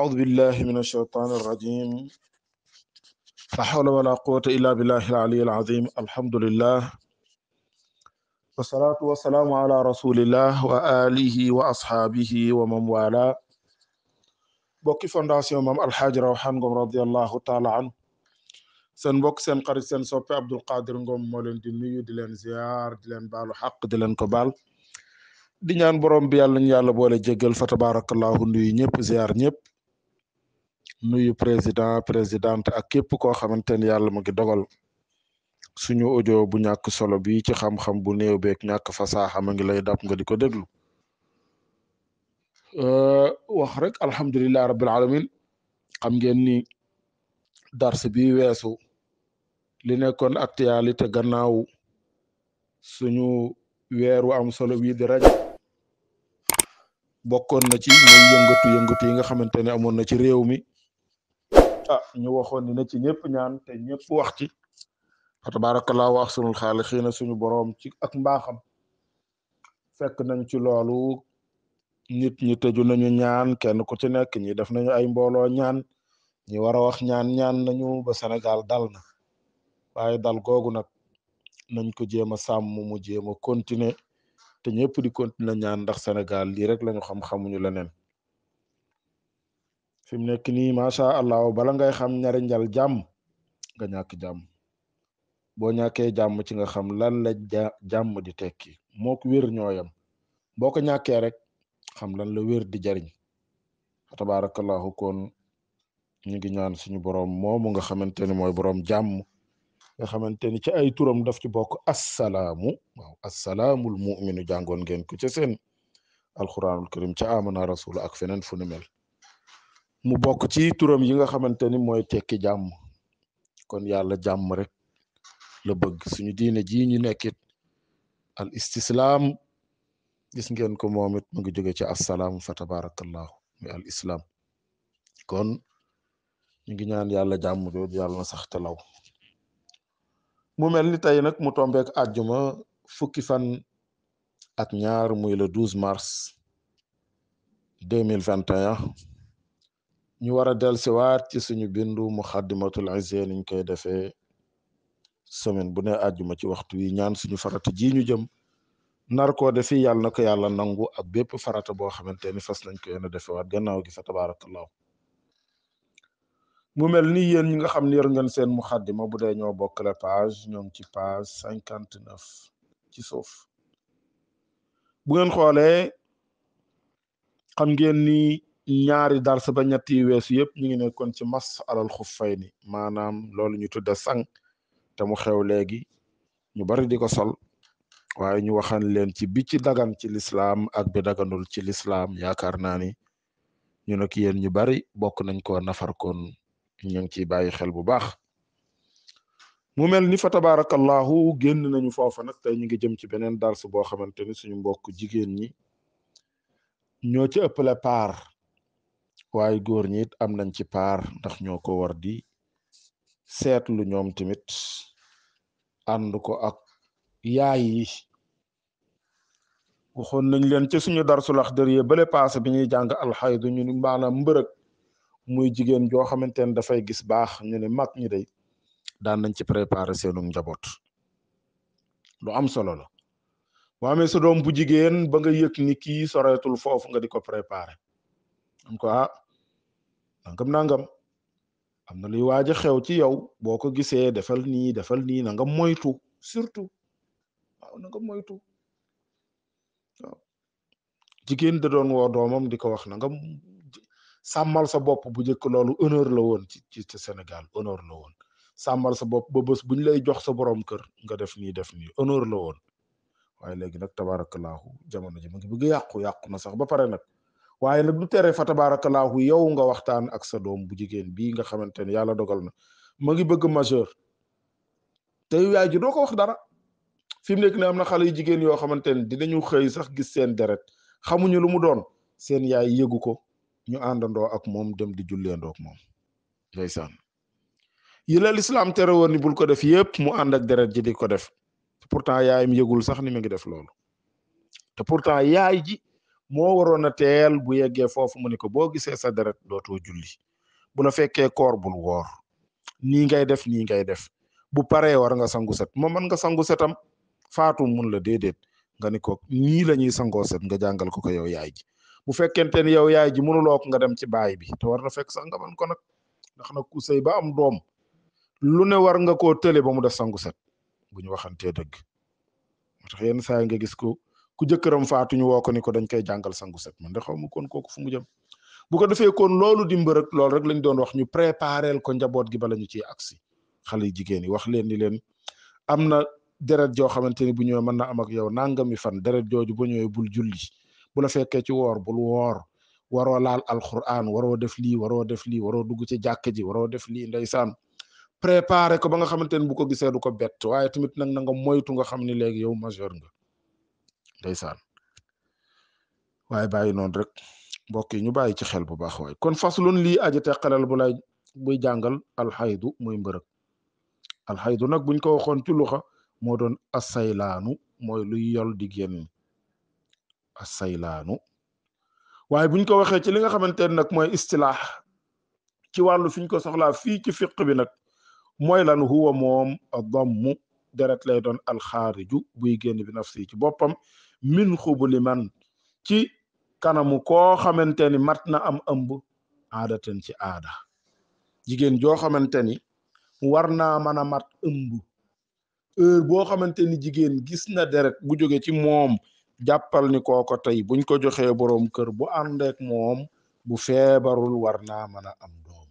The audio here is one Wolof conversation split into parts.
أعوذ بالله من الشيطان الرجيم. لا حول ولا قوة إلا بالله العلي العظيم. الحمد لله والصلاة والسلام على رسول الله وآله وأصحابه ومن والاه. bokki fondation Maam Alxaaji Rawaan Ngom radiyallahu taala anhu seen mbokk seen xarit seen soppe Abdul Qadir Ngom moo leen di nuyu di leen ziar di leen baalu xaq di leen ko baal di ñaan borom bi yàlla ñu yàlla boole jéggal fa tabarakallahu nuyu ñëpp ziar ñëpp nuyu présidente ak képp koo xamante ni yàlla mu ngi dogal suñu audio bu ñàkk solo bi ci xam-xam bu néew beeg ñàkk fasaaxa ma ngi lay dab nga di ko déglu wax rek alhamdulillahi rabbil alamin. xam ngeen ni dars bi weesu li nekkoon actualité gannaaw suñu weeru am solo bii di Rajab bokkoon na ci mooy yëngatu yi nga xamante ne amoon na ci réew mi ñu waxoon ni na ci ñëpp ñaan te ñëpp wax ci fa tabarakallahu wa ahsanul xaaliqiina suñu boroom ci ak mbaaxam fekk nañ ci loolu nit ñi tëju nañu ñaan kenn ku ci nekk ñi def nañu ay mbooloo ñaan ñi war a wax ñaan nañu ba Sénégal dal na waaye dal googu nag nañ ko jéem a sàmm mu jéem a continuer te ñëpp di continuer ñaan ndax Sénégal lii rek lañu xam-xamuñu leneen fi mu nekk nii macha allah bala ngay xam ñari njal jàmm nga ñàkk jàmm boo ñàkkee jàmm ci nga xam lan la jàmm di tekki mook wér ñooyam boo ko ñàkkee rek xam lan la wér di jariñ tabarakallahu kon ñu ngi ñaan suñu boroom moomu nga xamante ni mooy boroom jàmm nga xamante ni ci ay turam daf ci bokk assalaamu waaw assalaamul mu'minu jàngoon ngeen ko ca seen alquranul karim ca amana rasul ak feneen fu nu mel mu bokk ci turam yi nga xamante ni mooy tekki jàmm kon yàlla jàmm rek la bëgg suñu diine ji ñu nekkit al istislaam gis ngeen ko moom it mu ngi jóge ci assalaam fa tabarakallahu mi al islam kon ñu ngi ñaan yàlla jàmm jooju yàlla na sax te law mu mel ni tey nag mu tombeek àjjuma fukki fan ak ñaar muy le 12 mars 2021 ñu war a dellusiwaat ci suñu bindu muxaddimatul izya niñ koy defee semaine bu ne àjjuma ci waxtu wi ñaan suñu farata ji ñu jëm nar koo defi yàlla na ko yàlla nangu ak bépp farata boo xamante ni fas nañ ko yéen a defewaat gannaaw gi fa tabarakallahu mu mel ni yéen ñi nga xam ne yor ngeen seen muxaddima bu dee ñoo bokkale page ñoo ngi ci page 59 ci suuf bu ngeen xoolee xam ngeen ni ñaari dars ba ñetti weesu yëpp ñu ngi nekkoon ci mas alal xuffayni maanaam loolu ñu tudde sang te mu xew léegi ñu bari di ko sol waaye ñu waxan leen ci bi ci dagan ci lislaam ak bi daganul ci lislaam yaakaar naa ni ñu nag yéen ñu bari bokk nañ ko nafar kon ñu ngi ciy bàyyi xel bu baax mu mel ni fa tabarakallahu génn nañu foofa nag tey ñu ngi jëm ci beneen dars boo xamante ni suñu mbokk jigéen ñi ñoo ci ëppale paar waaye góor ñi it am nañ ci paar ndax ñoo ko war di seetlu ñoom tamit ànd ko ak yaay yi waxoon nañ leen ci suñu darsul Axdariya bale paase bi ñuy jàng alxaydu ñu ni maanaam mbërëg muy jigéen joo xamante ne dafay gis baax ñu ne mag ñi day daan nañ ci préparer seenu njaboot lu am solo la boo amee sa doom bu jigéen ba nga yëg ni kii soreetul foofu nga di ko préparer am ko nangam am na luy waaj a xew ci yow boo ko gisee defal nii na nga moytu surtout waaw na nga moytu waaw jigéen da doon woo doomam di ko wax na nga sàmmal sa bopp bu njëkk loolu honneur la woon ci Sénégal honneur la woon sàmmal sa bopp ba bés buñ lay jox sa borom kër nga def nii honneur la woon waaye léegi nag tabarakallahu jamono ji mu ngi bëgg yàqu na sax ba pare nag waaye nag du tere fa tabarakallahu yow nga waxtaan ak sa doom bu jigéen bii nga xamante ne yàlla dogal na ma ngi bëgg majeur te yaay ji doo ko wax dara fi mu nekk ne am na xale yu jigéen yoo xamante ne dinañu xëy sax gis seen deret xamuñu lu mu doon seen yaay yëgu ko ñu àndandoo ak moom dem di julleendoo ak moom ndeysaan yi la lislaam tere woon ni bul ko def yëpp mu ànd ak deret ji di ko def pourtant yaayam yëgul sax ni mu ngi def loolu te pourtant yaay ji moo waroon a teel bu yeggee foofu mu ni ko boo gisee sa deret dootoo julli, bu la fekkee koor bul woor, nii ngay def nii ngay def, bu paree war nga sangu set. moom mën nga sangu setam faatu mun la déedéet, nga ni ko nii la ñuy sangoo set, nga jàngal ko yow yaay ji. bu fekkente ni yow yaay ji mënuloo ko nga dem ci baay bi, te war na fekk sax nga mën ko nag, ndax nag ku sëy ba am doom lu ne war nga koo tële ba mu def sangu set bu ñu waxantee dëgg. moo tax yenn saa yi nga gis ko ku jëkkëram faatu ñu woo ko ni ko dañ koy jàngal sangu set, man de xaw ma kon kooku fu mu jëm. bu ko defee kon loolu di mbërëg loolu rek lañ doon wax ñu préparel ko njaboot gi bala ñu ciy agsi. xale yu jigéen yi wax leen ni leen am na deret joo xamante ni bu ñëwee mën na am ak yow nangami fan, deret jooju bu ñëwee bul julli, bu la fekkee ci woor bul woor, waroo laal alquran, waroo def lii waroo def lii, waroo dugg ci jàkk ji, waroo def lii. Ndeysaan préparé ko ba nga xamante ni bu ko gisee du ko bett, waaye tamit nag na nga moytu nga xam ni léegi yow majeur nga. Ndeysaan waaye bàyyi noonu rek mbokk yi ñu bàyyi ci xel bu baax. waaye kon faslun lii aji teqalal bu lay buy jàngal alxaydu muy mbërëg. alxaydu nag buñ ko waxoon ci luxa moo doon assaylaanu, mooy luy yol di génn, assaylaanu. waaye buñ ko waxee ci li nga xamante ne nag mooy istilaax ci wàllu fiñ ko soxlaa fii ci fiq bi nag mooy lan, huwa moom dammu deret lay doon alxaariju buy génn bi nafsi ci boppam, min xubuli man ci kanamu koo xamante ni mat na am ëmb, aadaten ci aada. jigéen joo xamante ni war naa mën a mat ëmb, heure boo xamante ni jigéen gis na deret bu jóge ci moom, jàppal ni kooko tey buñ ko joxee boroom kër bu àndeek moom bu feebarul war naa mën a am doom.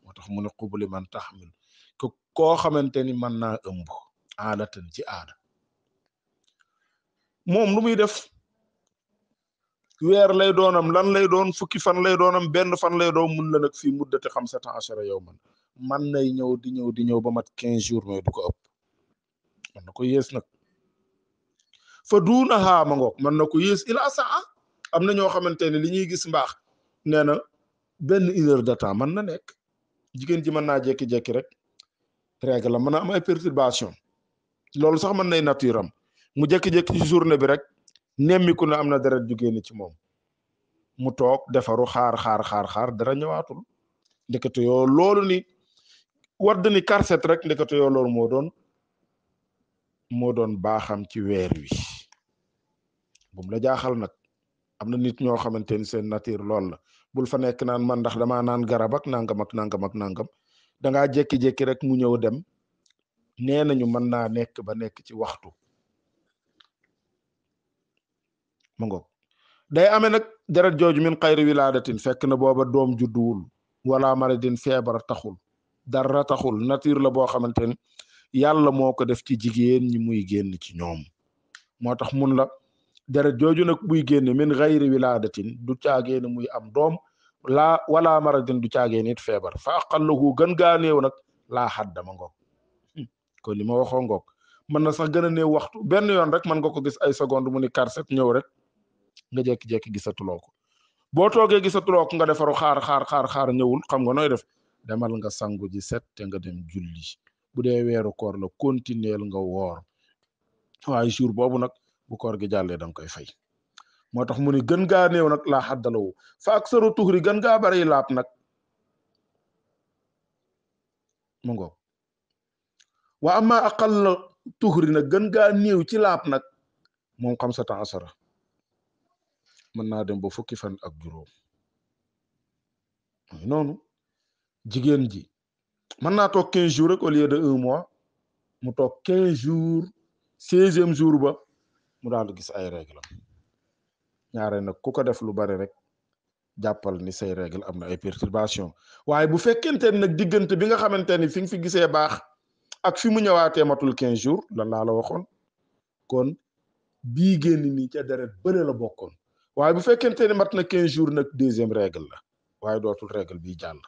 moo tax mu ne xubuli man taxmil ko koo xamante ni mën naa ëmb, aadatan ci aada. moom lu muy def, weer lay doonam, lan lay doon, fukki fan lay doonam, benn fan lay doon, mun la nag fii muddati 15 yawman, man nay ñëw di ñëw ba mat 15 jours mais du ko ëpp, man na ko yées nag. fa duuna xaama ngoog mën na ko yées ila saa. am na ñoo xamante ne li ñuy gis mbaax nee na benn 1 heure de temps mën na nekk. jigéen ji mën naa jékki-jékki rek règle la, mën na am ay perturbation, loolu sax mën nay nature am, mu jékki-jékki ci journée bi rek nemmiku na am na deret ju génn ci moom, mu toog defaru xaar dara ñëwaatul. ndekete yoo loolu ni wadd ni karset rek, ndekete yoo loolu moo doon baaxam ci weer wi. bu mu la jaaxal nag, am na nit ñoo xamante ni seen nature lool la. bul fa nekk naan man ndax damaa naan garab ak nangam ak nangam ak nangam, dangaa jékki-jékki rek mu ñëw dem. nee nañu mën naa nekk ba nekk ci waxtu. ma ngoog day amee nag deret jooju min xayri wilaadatin, fekk na booba doom judduwul, wala maradin feebar taxul, dara taxul, nature la boo xamante ni yàlla moo ko def ci jigéen ñi muy génn ci ñoom. moo tax mun la deret jooju nag buy génn min xayri wilaadatin, du caagee ni muy am doom, wala maradin, du caagee nit feebar. fa aqallahu gën gaa néew nag laa xadda. ma ngoog kon li ma waxoo ngoog, mën na sax gën a néew waxtu, benn yoon rek mën nga ko gis ay seconde mu ni karset ñëw rek nga jékki-jékki gisatuloo ko. boo toogee gisatuloo ko nga defaru xaar ñëwul, xam nga nooy def, demal nga sangu ji set te nga dem julli. bu dee weeru koor la continuel nga woor, waaye jour boobu nag bu koor gi jàllee da nga koy fay. moo tax mu ni gën gaa néew nag laa xaddalawu, fa aksaru tuxri gën gaa bari laab nag. mu ngoog wa amma aqalla tuxri nag gën gaa néew ci laab nag, moom 15 mën naa dem ba fukki fan ak juróom. noonu jigéen ji mën naa toog 15 jours rek au lieu de 1 mois, mu toog 15 jours, 16e jour ba mu daal di gis ay règle. ñaare nag ku ko def lu bari rek jàppal ni say règle am na ay perturbation. waaye bu fekkente nag diggante bi nga xamante ni fi nga fi gisee baax ak fi mu ñëwaatee matul 15 jours, lan laa la waxoon, kon bii génn nii ca deret bële la bokkoon. waaye bu fekkente ni mat na 15 jours nag 2e règle la, waaye dootul règle bii jàll.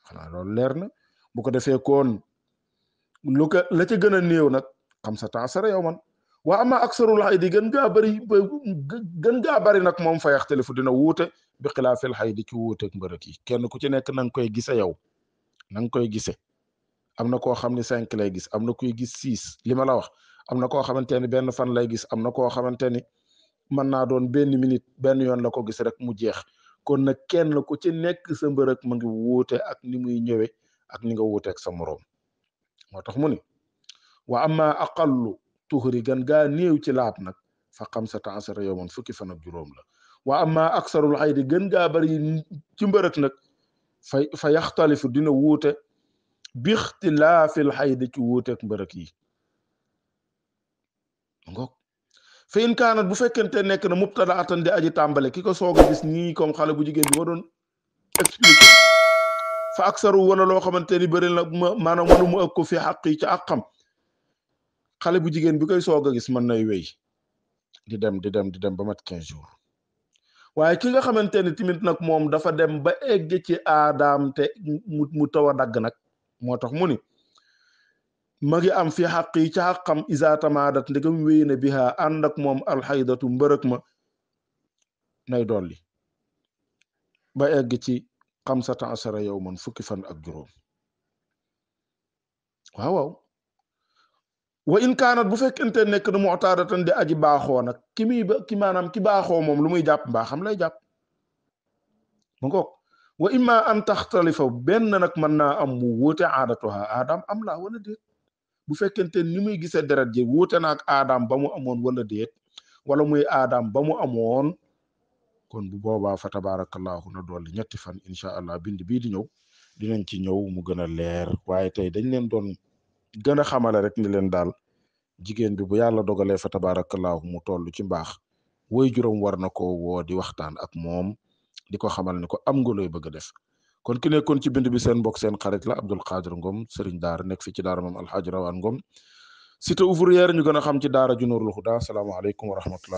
xanaa loolu leer na. bu ko defee kon lu ko la ca gën a néew nag 15 yawman. waa ama aksarul xaydi gën gaa bari nag moom fa yaxtalifu dina wuute bi xilaafil xaydi ci wuuteeg mbërëk yi. kenn ku ci nekk na nga koy gise yow, na nga koy gise. am na koo xam ne 5 lay gis, am na kuy gis 6, li ma la wax. am na koo xamante ni benn fan lay gis, am na koo xamante ni mën naa doon benn minute benn yoon la ko gis rek mu jeex. kon nag kenn ku ci nekk sa mbërëg ma ngi wuute ak ni muy ñëwe ak ni nga wuute ak sa moroom. moo tax mu ni wa amma aqallu tuhri gan gaa néew ci laab nag fa xamsata asara yawman fukki fan ak juróom la. wa amma aksarul xaydi gën gaa bari ci mbërëg nag fa yaxtalifu dina wuute bi ixtilaafil xaydi ci wuuteek mbërëg yi ngoog. fa in kaanat bu fekkente nekk na mubtada atan di aji tàmbale ki ko soog a gis nii comme xale bu jigéen bi ma doon expliqué fa aksaru wala loo xamante ni bëri na maanaam wala mu ëpp ko fi xaq yi ci àqam xale bu jigéen bi koy soog a gis mën nay wéy di dem ba mat 15 jours. waaye ki nga xamante ni tamit nag moom dafa dem ba egg ci aadaam te mu taw a dagg nag moo tax mu ni ma ngi am fi xaq yi ci xaqam isa tamaadat ndegam wéy na biha ànd ak moom alxaydatu mbërëg ma nay dolli ba egg ci xamsata asara yawman fukki fan ak juróom. waaw wa in kaanat bu fekkente nekk na mu'taadatan di aji baaxoo nag maanaam ki baaxoo moom lu muy jàpp mbaaxam lay jàpp ma ngoog. wa imma an taxtalifa benn nag mën naa am mu wuute aadatuha aadam am laa wala déet bu fekkente ni muy gisee deret ji wuute na ak aadam ba mu amoon wala déet wala muy aadam ba mu amoon kon bu boobaa fa tabarakallahu na dolli ñetti fan incha allah bind bii di ñëw dinañ ci ñëw mu gën a leer. waaye tey dañ leen doon gën a xamale rek ni leen daal jigéen bi bu yàlla dogalee fa tabarakallahu mu toll ci mbaax woy juróom war na ko woo di waxtaan ak moom di ko xamal ni ko am nga looy bëgg a def. kon ki nekkoon ci bind bi seen mbokk seen xarit la Abdul Qadir Ngom Serigne Daara nekk fi ci daara moom Alxaaji Rawaan Ngom cité ouvrière ñu gën a xam ci daara Junóorul Huda. Salaamaaleykum wa rahmatullah.